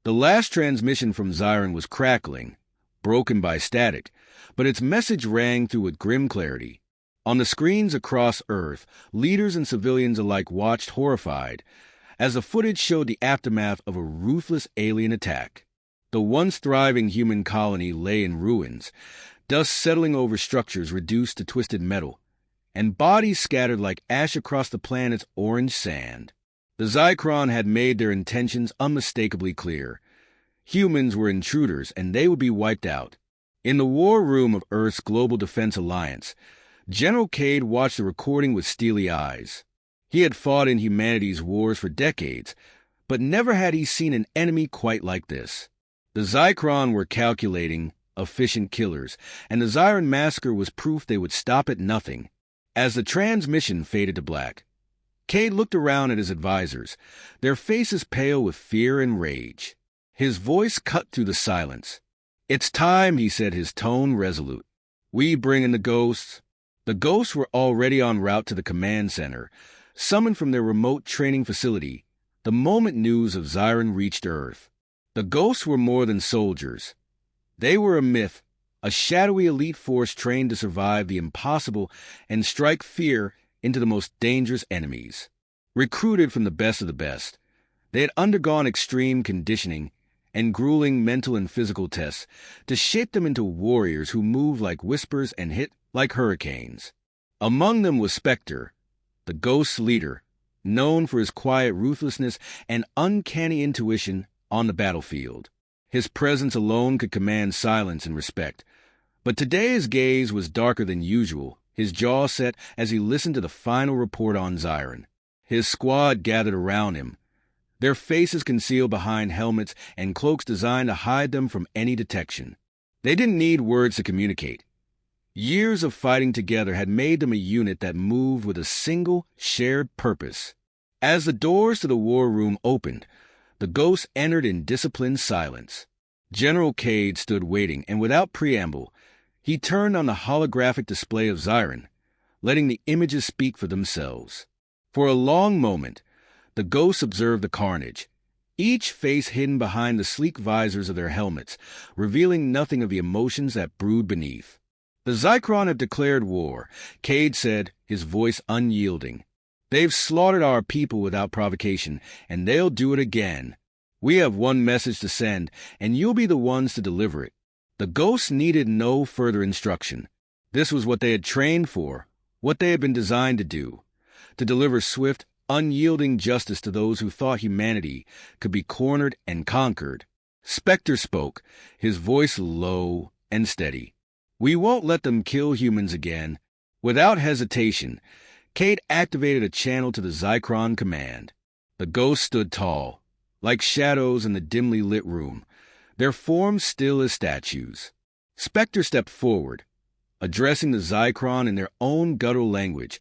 The last transmission from Xiron was crackling, broken by static, but its message rang through with grim clarity. On the screens across Earth, leaders and civilians alike watched horrified, as the footage showed the aftermath of a ruthless alien attack. The once thriving human colony lay in ruins, dust settling over structures reduced to twisted metal, and bodies scattered like ash across the planet's orange sand. The Zychron had made their intentions unmistakably clear. Humans were intruders, and they would be wiped out. In the war room of Earth's Global Defense Alliance, General Cade watched the recording with steely eyes. He had fought in humanity's wars for decades, but never had he seen an enemy quite like this. The Zychron were calculating, efficient killers, and the Xiron massacre was proof they would stop at nothing. As the transmission faded to black, Cade looked around at his advisors, their faces pale with fear and rage. His voice cut through the silence. "It's time," he said, his tone resolute. "We bring in the ghosts." The ghosts were already en route to the command center, summoned from their remote training facility, the moment news of Xiron reached Earth. The ghosts were more than soldiers. They were a myth, a shadowy elite force trained to survive the impossible and strike fear into the most dangerous enemies. Recruited from the best of the best, they had undergone extreme conditioning and grueling mental and physical tests to shape them into warriors who moved like whispers and hit like hurricanes. Among them was Spectre, the Ghost's leader, known for his quiet ruthlessness and uncanny intuition on the battlefield. His presence alone could command silence and respect. But today his gaze was darker than usual, his jaw set as he listened to the final report on Xiron. His squad gathered around him, their faces concealed behind helmets and cloaks designed to hide them from any detection. They didn't need words to communicate. Years of fighting together had made them a unit that moved with a single, shared purpose. As the doors to the war room opened, the ghosts entered in disciplined silence. General Cade stood waiting, and without preamble, he turned on the holographic display of Xiron, letting the images speak for themselves. For a long moment, the ghosts observed the carnage, each face hidden behind the sleek visors of their helmets, revealing nothing of the emotions that brewed beneath. "The Zychron have declared war," Cade said, his voice unyielding. "They've slaughtered our people without provocation, and they'll do it again. We have one message to send, and you'll be the ones to deliver it." The ghosts needed no further instruction. This was what they had trained for, what they had been designed to do, to deliver swift, unyielding justice to those who thought humanity could be cornered and conquered. Spectre spoke, his voice low and steady. "We won't let them kill humans again." Without hesitation, Cade activated a channel to the Zychron command. The ghosts stood tall, like shadows in the dimly lit room, their forms still as statues. Spectre stepped forward, addressing the Zychron in their own guttural language,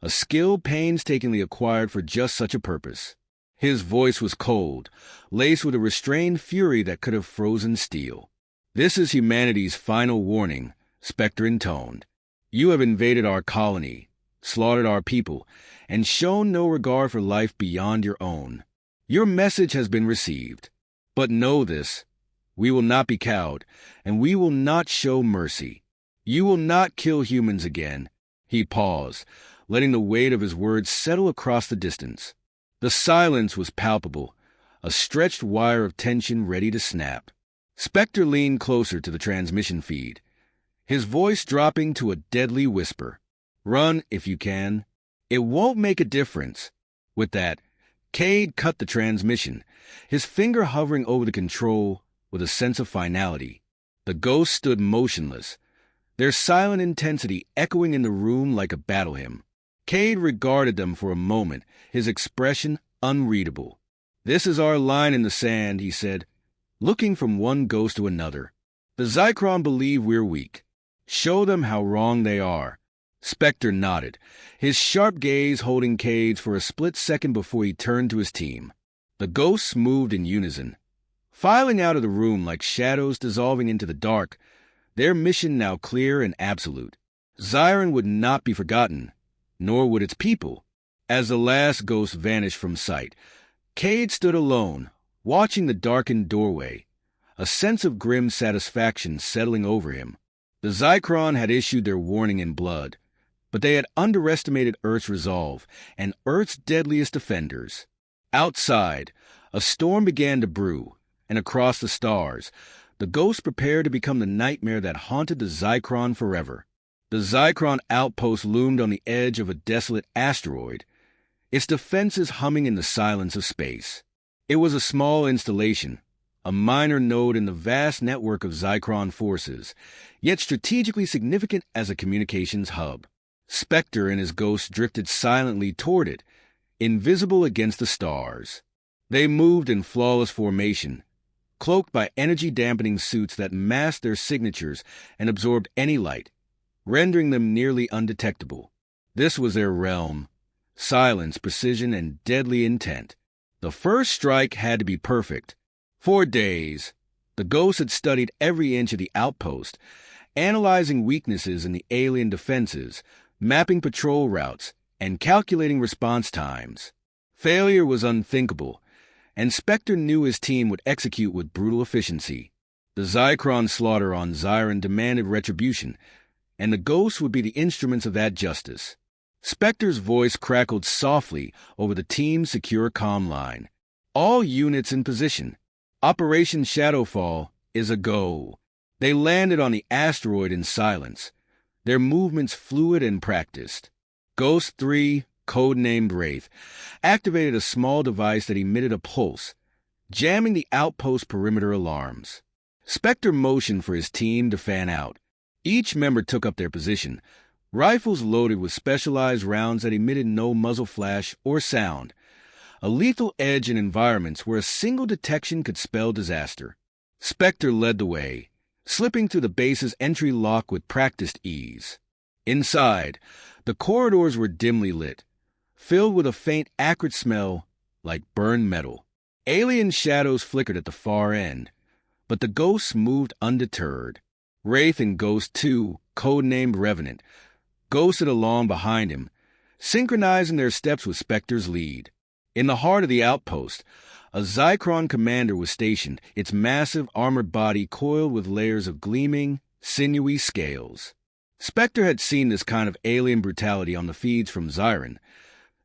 a skill painstakingly acquired for just such a purpose. His voice was cold, laced with a restrained fury that could have frozen steel. "This is humanity's final warning," Spectre intoned. "You have invaded our colony, slaughtered our people, and shown no regard for life beyond your own. Your message has been received. But know this, we will not be cowed, and we will not show mercy. You will not kill humans again." He paused, letting the weight of his words settle across the distance. The silence was palpable, a stretched wire of tension ready to snap. Spectre leaned closer to the transmission feed, his voice dropping to a deadly whisper. "Run if you can. It won't make a difference." With that, Cade cut the transmission, his finger hovering over the control with a sense of finality. The ghosts stood motionless, their silent intensity echoing in the room like a battle hymn. Cade regarded them for a moment, his expression unreadable. "This is our line in the sand," he said, looking from one ghost to another. "The Zychron believe we're weak. Show them how wrong they are." Spectre nodded, his sharp gaze holding Cade's for a split second before he turned to his team. The ghosts moved in unison, filing out of the room like shadows dissolving into the dark, their mission now clear and absolute. Xiron would not be forgotten, nor would its people. As the last ghost vanished from sight, Cade stood alone, Watching the darkened doorway, a sense of grim satisfaction settling over him. The Zychron had issued their warning in blood, but they had underestimated Earth's resolve and Earth's deadliest defenders. Outside, a storm began to brew, and across the stars, the ghosts prepared to become the nightmare that haunted the Zychron forever. The Zychron outpost loomed on the edge of a desolate asteroid, its defenses humming in the silence of space. It was a small installation, a minor node in the vast network of Zychron forces, yet strategically significant as a communications hub. Spectre and his ghosts drifted silently toward it, invisible against the stars. They moved in flawless formation, cloaked by energy-dampening suits that masked their signatures and absorbed any light, rendering them nearly undetectable. This was their realm: silence, precision, and deadly intent. The first strike had to be perfect. For days, the ghosts had studied every inch of the outpost, analyzing weaknesses in the alien defenses, mapping patrol routes, and calculating response times. Failure was unthinkable, and Spectre knew his team would execute with brutal efficiency. The Zychron slaughter on Zyron demanded retribution, and the ghosts would be the instruments of that justice. Spectre's voice crackled softly over the team's secure comm line. All units in position. Operation Shadowfall is a go. They landed on the asteroid in silence, their movements fluid and practiced. Ghost 3, codenamed Wraith, activated a small device that emitted a pulse, jamming the outpost perimeter alarms. Spectre motioned for his team to fan out. Each member took up their position, rifles loaded with specialized rounds that emitted no muzzle flash or sound, a lethal edge in environments where a single detection could spell disaster. Spectre led the way, slipping through the base's entry lock with practiced ease. Inside, the corridors were dimly lit, filled with a faint acrid smell like burned metal. Alien shadows flickered at the far end, but the ghosts moved undeterred. Wraith and Ghost 2, codenamed Revenant, ghosted along behind him, synchronizing their steps with Spectre's lead. In the heart of the outpost, a Zychron commander was stationed, its massive armored body coiled with layers of gleaming, sinewy scales. Spectre had seen this kind of alien brutality on the feeds from Zyron.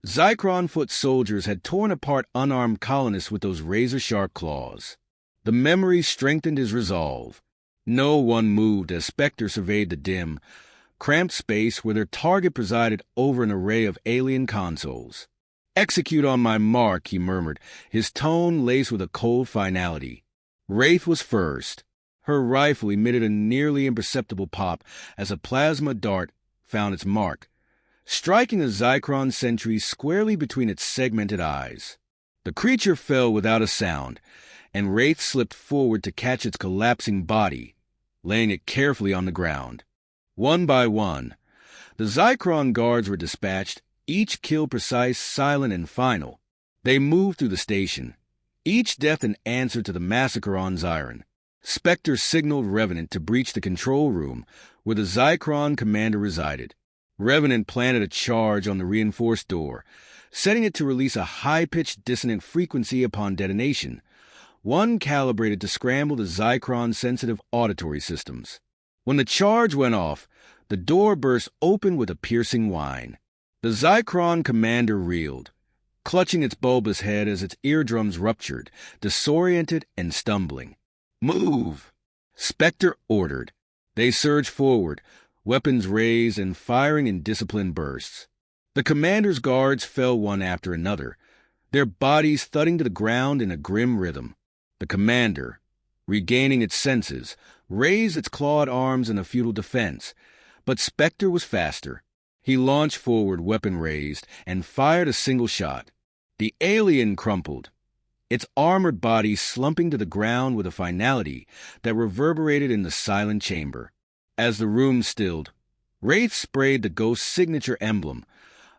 Zychron-foot soldiers had torn apart unarmed colonists with those razor-sharp claws. The memory strengthened his resolve. No one moved as Spectre surveyed the dim, cramped space where their target presided over an array of alien consoles. "Execute on my mark," he murmured, his tone laced with a cold finality. Wraith was first. Her rifle emitted a nearly imperceptible pop as a plasma dart found its mark, striking the Zychron sentry squarely between its segmented eyes. The creature fell without a sound, and Wraith slipped forward to catch its collapsing body, laying it carefully on the ground. One by one, the Zychron guards were dispatched, each kill precise, silent, and final. They moved through the station, each death an answer to the massacre on Zyron. Spectre signaled Revenant to breach the control room where the Zychron commander resided. Revenant planted a charge on the reinforced door, setting it to release a high-pitched dissonant frequency upon detonation, one calibrated to scramble the Zychron-sensitive auditory systems. When the charge went off, the door burst open with a piercing whine. The Zychron commander reeled, clutching its bulbous head as its eardrums ruptured, disoriented and stumbling. "Move!" Spectre ordered. They surged forward, weapons raised and firing in disciplined bursts. The commander's guards fell one after another, their bodies thudding to the ground in a grim rhythm. The commander, regaining its senses, raised its clawed arms in a futile defense, but Spectre was faster. He launched forward, weapon raised, and fired a single shot. The alien crumpled, its armored body slumping to the ground with a finality that reverberated in the silent chamber. As the room stilled, Wraith sprayed the ghost's signature emblem,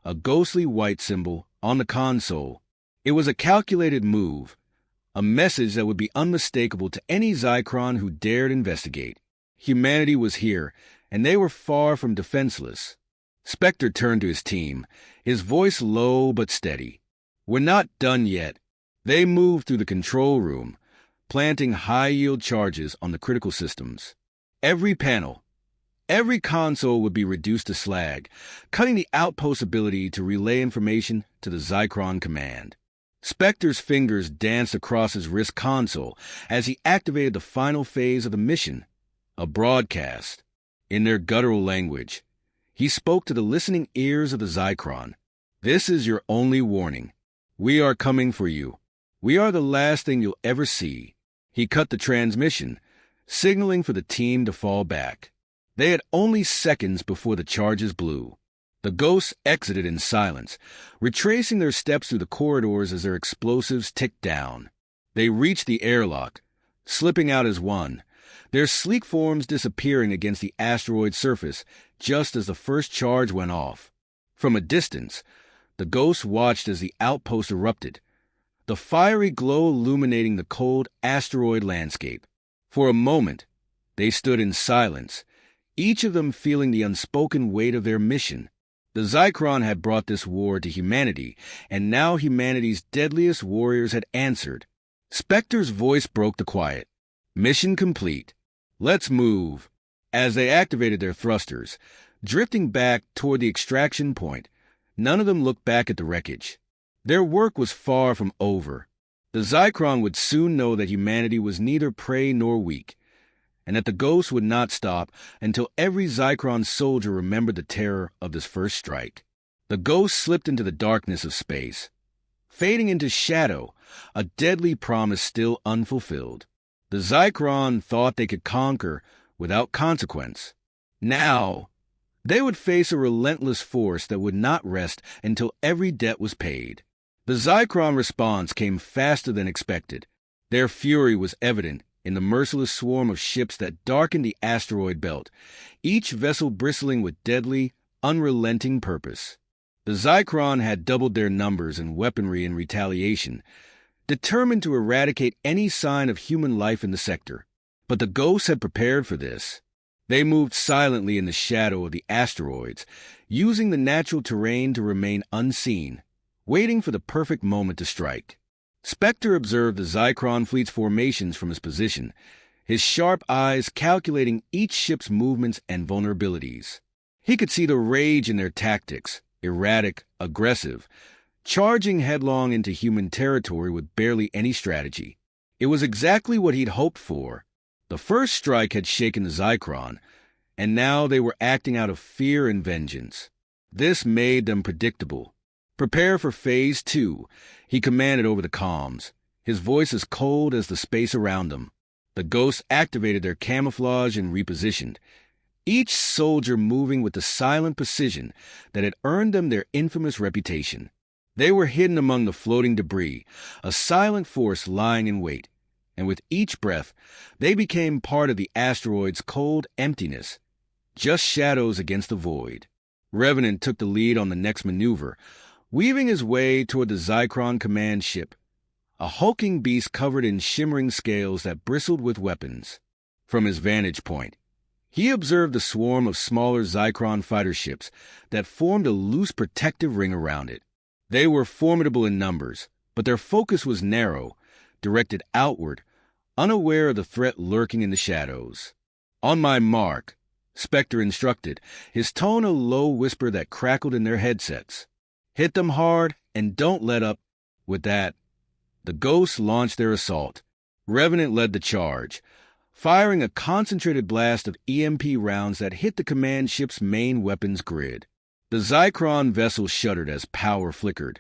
a ghostly white symbol, on the console. It was a calculated move, a message that would be unmistakable to any Zychron who dared investigate. Humanity was here, and they were far from defenseless. Spectre turned to his team, his voice low but steady. "We're not done yet. They moved through the control room, planting high-yield charges on the critical systems. Every panel, every console would be reduced to slag, cutting the outpost's ability to relay information to the Zychron command. Spectre's fingers danced across his wrist console as he activated the final phase of the mission, a broadcast. In their guttural language, he spoke to the listening ears of the Zychron. "This is your only warning. We are coming for you. We are the last thing you'll ever see." He cut the transmission, signaling for the team to fall back. They had only seconds before the charges blew. The ghosts exited in silence, retracing their steps through the corridors as their explosives ticked down. They reached the airlock, slipping out as one, their sleek forms disappearing against the asteroid surface just as the first charge went off. From a distance, the ghosts watched as the outpost erupted, the fiery glow illuminating the cold asteroid landscape. For a moment, they stood in silence, each of them feeling the unspoken weight of their mission. The Zychron had brought this war to humanity, and now humanity's deadliest warriors had answered. Spectre's voice broke the quiet. "Mission complete. Let's move." As they activated their thrusters, drifting back toward the extraction point, none of them looked back at the wreckage. Their work was far from over. The Zychron would soon know that humanity was neither prey nor weak, and that the ghosts would not stop until every Zychron soldier remembered the terror of this first strike. The ghosts slipped into the darkness of space, fading into shadow, a deadly promise still unfulfilled. The Zychron thought they could conquer without consequence. Now, they would face a relentless force that would not rest until every debt was paid. The Zychron response came faster than expected. Their fury was evident in the merciless swarm of ships that darkened the asteroid belt, each vessel bristling with deadly, unrelenting purpose. The Zychron had doubled their numbers and weaponry in retaliation, determined to eradicate any sign of human life in the sector. But the ghosts had prepared for this. They moved silently in the shadow of the asteroids, using the natural terrain to remain unseen, waiting for the perfect moment to strike. Spectre observed the Zychron fleet's formations from his position, his sharp eyes calculating each ship's movements and vulnerabilities. He could see the rage in their tactics, erratic, aggressive, charging headlong into human territory with barely any strategy. It was exactly what he'd hoped for. The first strike had shaken the Zychron, and now they were acting out of fear and vengeance. This made them predictable. "Prepare for Phase 2, he commanded over the comms, his voice as cold as the space around them. The ghosts activated their camouflage and repositioned, each soldier moving with the silent precision that had earned them their infamous reputation. They were hidden among the floating debris, a silent force lying in wait, and with each breath, they became part of the asteroid's cold emptiness, just shadows against the void. Revenant took the lead on the next maneuver, weaving his way toward the Zychron command ship, a hulking beast covered in shimmering scales that bristled with weapons. From his vantage point, he observed the swarm of smaller Zychron fighter ships that formed a loose protective ring around it. They were formidable in numbers, but their focus was narrow, directed outward, unaware of the threat lurking in the shadows. "On my mark," Spectre instructed, his tone a low whisper that crackled in their headsets. "Hit them hard and don't let up." With that, the ghosts launched their assault. Revenant led the charge, firing a concentrated blast of EMP rounds that hit the command ship's main weapons grid. The Zychron vessel shuddered as power flickered,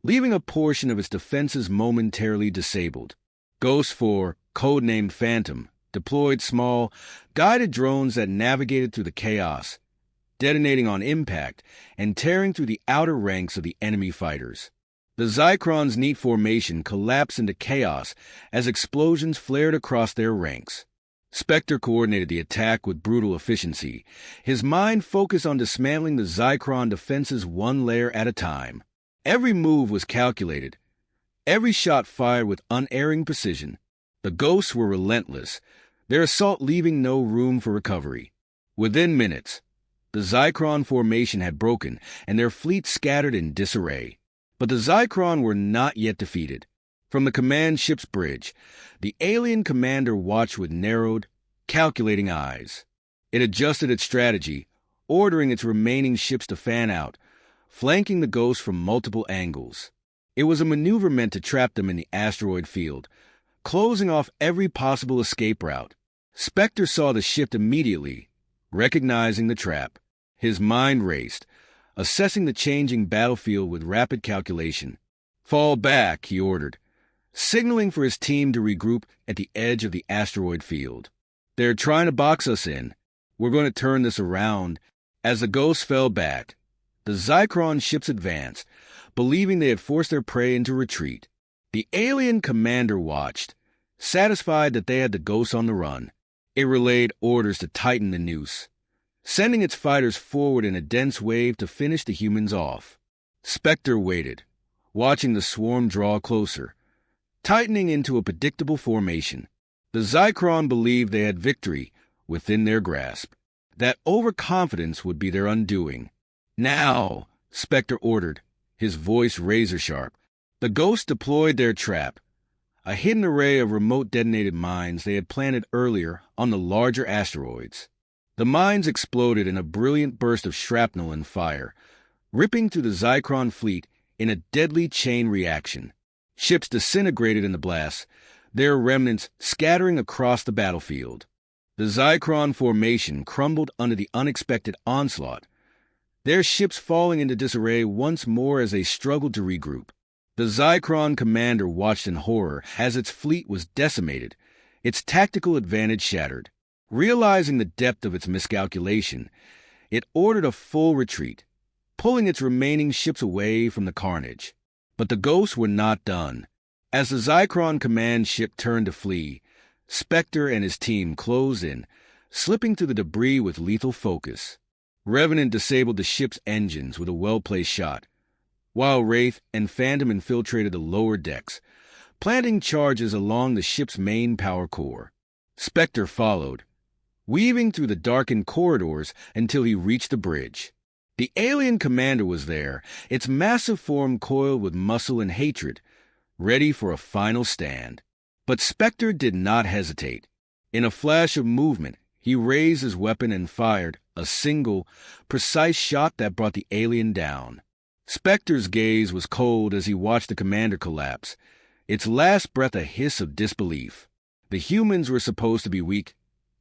leaving a portion of its defenses momentarily disabled. Ghost 4, codenamed Phantom, deployed small, guided drones that navigated through the chaos, detonating on impact and tearing through the outer ranks of the enemy fighters. The Zychron's neat formation collapsed into chaos as explosions flared across their ranks. Spectre coordinated the attack with brutal efficiency, his mind focused on dismantling the Zychron defenses one layer at a time. Every move was calculated, every shot fired with unerring precision. The ghosts were relentless, their assault leaving no room for recovery. Within minutes, the Zychron formation had broken, and their fleet scattered in disarray. But the Zychron were not yet defeated. From the command ship's bridge, the alien commander watched with narrowed, calculating eyes. It adjusted its strategy, ordering its remaining ships to fan out, flanking the Ghost from multiple angles. It was a maneuver meant to trap them in the asteroid field, closing off every possible escape route. Spectre saw the ship immediately, recognizing the trap. His mind raced, assessing the changing battlefield with rapid calculation. "Fall back," he ordered, signaling for his team to regroup at the edge of the asteroid field. "They're trying to box us in. We're going to turn this around." As the Ghost fell back, the Zychron ships advanced, believing they had forced their prey into retreat. The alien commander watched, satisfied that they had the Ghost on the run. It relayed orders to tighten the noose, sending its fighters forward in a dense wave to finish the humans off. Spectre waited, watching the swarm draw closer, tightening into a predictable formation. The Zychron believed they had victory within their grasp. That overconfidence would be their undoing. "Now," Spectre ordered, his voice razor-sharp. The Ghosts deployed their trap, a hidden array of remote detonated mines they had planted earlier on the larger asteroids. The mines exploded in a brilliant burst of shrapnel and fire, ripping through the Zychron fleet in a deadly chain reaction. Ships disintegrated in the blast, their remnants scattering across the battlefield. The Zychron formation crumbled under the unexpected onslaught, their ships falling into disarray once more as they struggled to regroup. The Zychron commander watched in horror as its fleet was decimated, its tactical advantage shattered. Realizing the depth of its miscalculation, it ordered a full retreat, pulling its remaining ships away from the carnage. But the Ghosts were not done. As the Zychron command ship turned to flee, Spectre and his team closed in, slipping through the debris with lethal focus. Revenant disabled the ship's engines with a well-placed shot, while Wraith and Phantom infiltrated the lower decks, planting charges along the ship's main power core. Spectre followed, weaving through the darkened corridors until he reached the bridge. The alien commander was there, its massive form coiled with muscle and hatred, ready for a final stand. But Spectre did not hesitate. In a flash of movement, he raised his weapon and fired a single, precise shot that brought the alien down. Spectre's gaze was cold as he watched the commander collapse, its last breath a hiss of disbelief. The humans were supposed to be weak,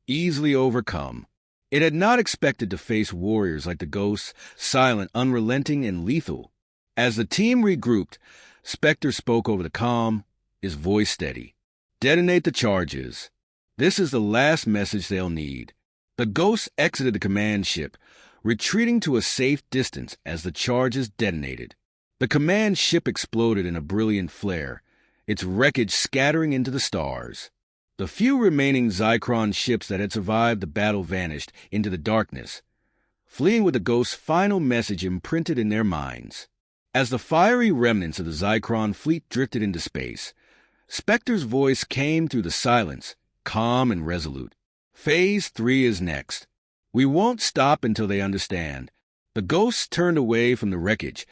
easily overcome. It had not expected to face warriors like the Ghosts, silent, unrelenting, and lethal. As the team regrouped, Spectre spoke over the comm, his voice steady. "Detonate the charges. This is the last message they'll need." The Ghosts exited the command ship, retreating to a safe distance as the charges detonated. The command ship exploded in a brilliant flare, its wreckage scattering into the stars. The few remaining Zychron ships that had survived the battle vanished into the darkness, fleeing with the Ghost's final message imprinted in their minds. As the fiery remnants of the Zychron fleet drifted into space, Spectre's voice came through the silence, calm and resolute. "Phase 3 is next. We won't stop until they understand." The Ghosts turned away from the wreckage,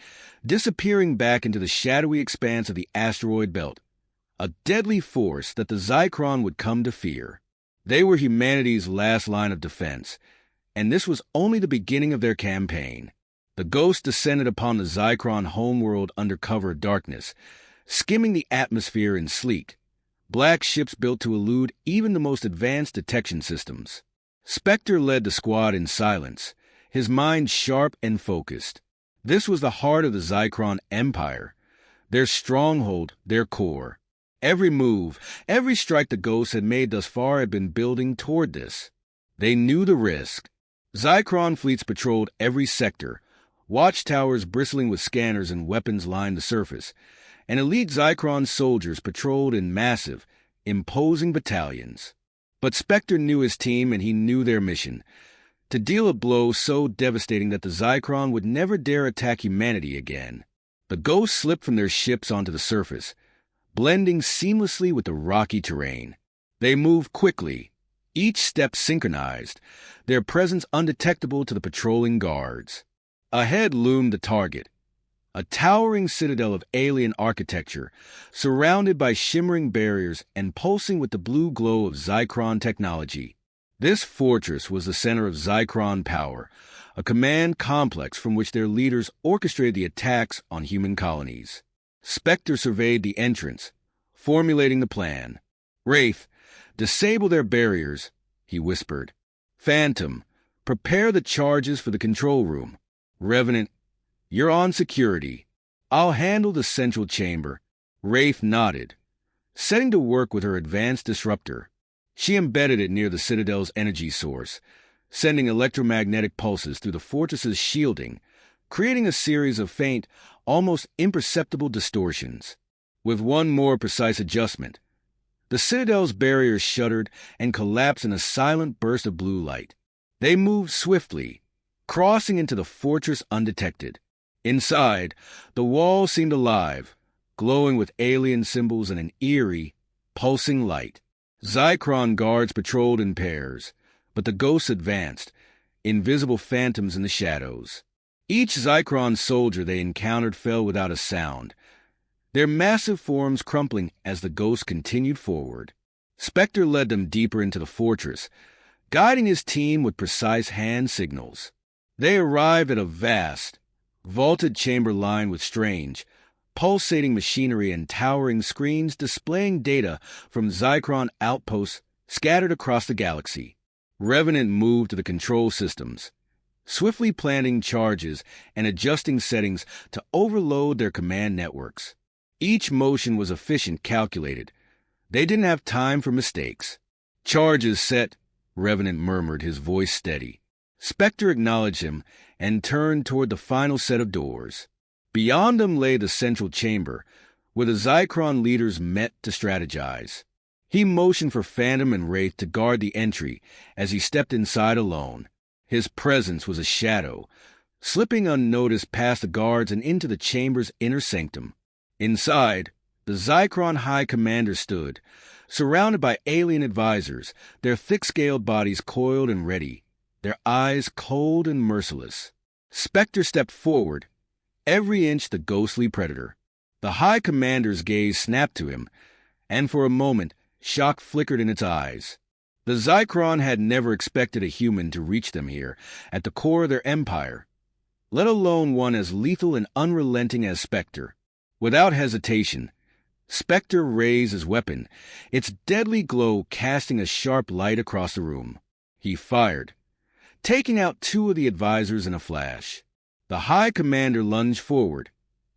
disappearing back into the shadowy expanse of the asteroid belt, a deadly force that the Zychron would come to fear. They were humanity's last line of defense, and this was only the beginning of their campaign. The Ghosts descended upon the Zychron homeworld under cover of darkness, skimming the atmosphere in sleek, black ships built to elude even the most advanced detection systems. Spectre led the squad in silence, his mind sharp and focused. This was the heart of the Zychron Empire, their stronghold, their core. Every move, every strike the Ghosts had made thus far had been building toward this. They knew the risk. Zychron fleets patrolled every sector, watchtowers bristling with scanners and weapons lined the surface, and elite Zychron soldiers patrolled in massive, imposing battalions. But Spectre knew his team and he knew their mission, to deal a blow so devastating that the Zychron would never dare attack humanity again. The Ghosts slipped from their ships onto the surface, blending seamlessly with the rocky terrain. They moved quickly, each step synchronized, their presence undetectable to the patrolling guards. Ahead loomed the target, a towering citadel of alien architecture, surrounded by shimmering barriers and pulsing with the blue glow of Zychron technology. This fortress was the center of Zychron power, a command complex from which their leaders orchestrated the attacks on human colonies. Spectre surveyed the entrance, formulating the plan. "Wraith, disable their barriers," he whispered. "Phantom, prepare the charges for the control room. Revenant, you're on security. I'll handle the central chamber." Wraith nodded, setting to work with her advanced disruptor. She embedded it near the Citadel's energy source, sending electromagnetic pulses through the fortress's shielding, creating a series of faint, almost imperceptible distortions. With one more precise adjustment, the Citadel's barriers shuddered and collapsed in a silent burst of blue light. They moved swiftly, crossing into the fortress undetected. Inside, the walls seemed alive, glowing with alien symbols and an eerie, pulsing light. Zychron guards patrolled in pairs, but the ghosts advanced, invisible phantoms in the shadows. Each Zychron soldier they encountered fell without a sound, their massive forms crumpling as the ghosts continued forward. Spectre led them deeper into the fortress, guiding his team with precise hand signals. They arrived at a vast, vaulted chamber lined with strange, pulsating machinery and towering screens displaying data from Zychron outposts scattered across the galaxy. Revenant moved to the control systems, swiftly planning charges and adjusting settings to overload their command networks. Each motion was efficient, calculated. They didn't have time for mistakes. "Charges set," Revenant murmured, his voice steady. Spectre acknowledged him and turned toward the final set of doors. Beyond them lay the central chamber, where the Zychron leaders met to strategize. He motioned for Phantom and Wraith to guard the entry as he stepped inside alone. His presence was a shadow, slipping unnoticed past the guards and into the chamber's inner sanctum. Inside, the Zychron High Commander stood, surrounded by alien advisors, their thick-scaled bodies coiled and ready, their eyes cold and merciless. Spectre stepped forward, every inch the ghostly predator. The High Commander's gaze snapped to him, and for a moment, shock flickered in its eyes. The Zychron had never expected a human to reach them here, at the core of their empire, let alone one as lethal and unrelenting as Spectre. Without hesitation, Spectre raised his weapon, its deadly glow casting a sharp light across the room. He fired, taking out two of the advisors in a flash. The High Commander lunged forward,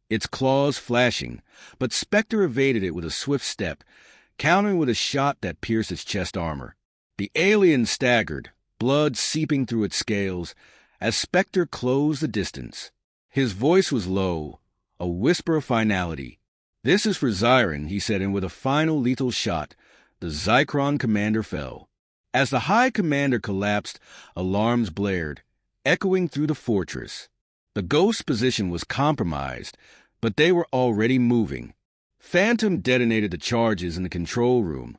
its claws flashing, but Spectre evaded it with a swift step, countering with a shot that pierced its chest armor. The alien staggered, blood seeping through its scales, as Spectre closed the distance. His voice was low, a whisper of finality. "This is for Zyron," he said, and with a final lethal shot, the Zychron commander fell. As the High Commander collapsed, alarms blared, echoing through the fortress. The Ghost's position was compromised, but they were already moving. Phantom detonated the charges in the control room,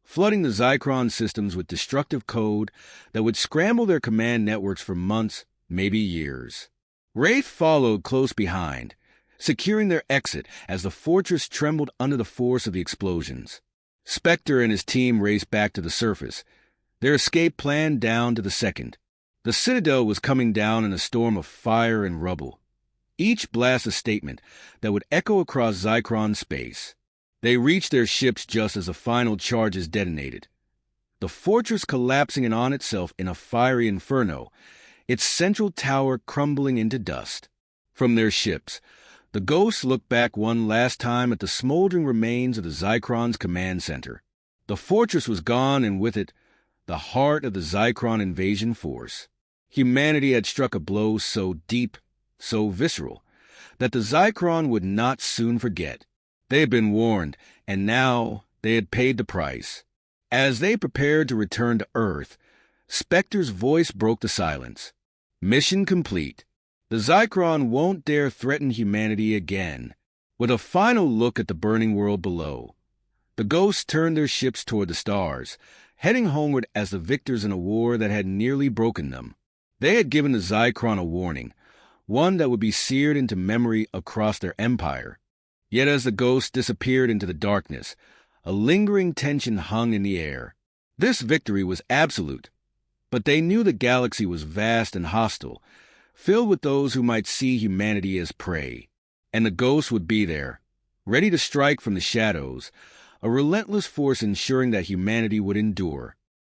flooding the Zychron systems with destructive code that would scramble their command networks for months, maybe years. Wraith followed close behind, securing their exit as the fortress trembled under the force of the explosions. Spectre and his team raced back to the surface, their escape plan down to the second. The Citadel was coming down in a storm of fire and rubble, each blast a statement that would echo across Zychron space. They reached their ships just as the final charges detonated, the fortress collapsing in on itself in a fiery inferno, its central tower crumbling into dust. From their ships, the Ghosts looked back one last time at the smoldering remains of the Zychron's command center. The fortress was gone, and with it, the heart of the Zychron invasion force. Humanity had struck a blow so deep, so visceral, that the Zychron would not soon forget. They had been warned, and now they had paid the price. As they prepared to return to Earth, Spectre's voice broke the silence. "Mission complete. The Zychron won't dare threaten humanity again." With a final look at the burning world below, the Ghosts turned their ships toward the stars, heading homeward as the victors in a war that had nearly broken them. They had given the Zychron a warning, one that would be seared into memory across their empire. Yet as the ghosts disappeared into the darkness, a lingering tension hung in the air. This victory was absolute, but they knew the galaxy was vast and hostile, filled with those who might see humanity as prey. And the ghosts would be there, ready to strike from the shadows, a relentless force ensuring that humanity would endure.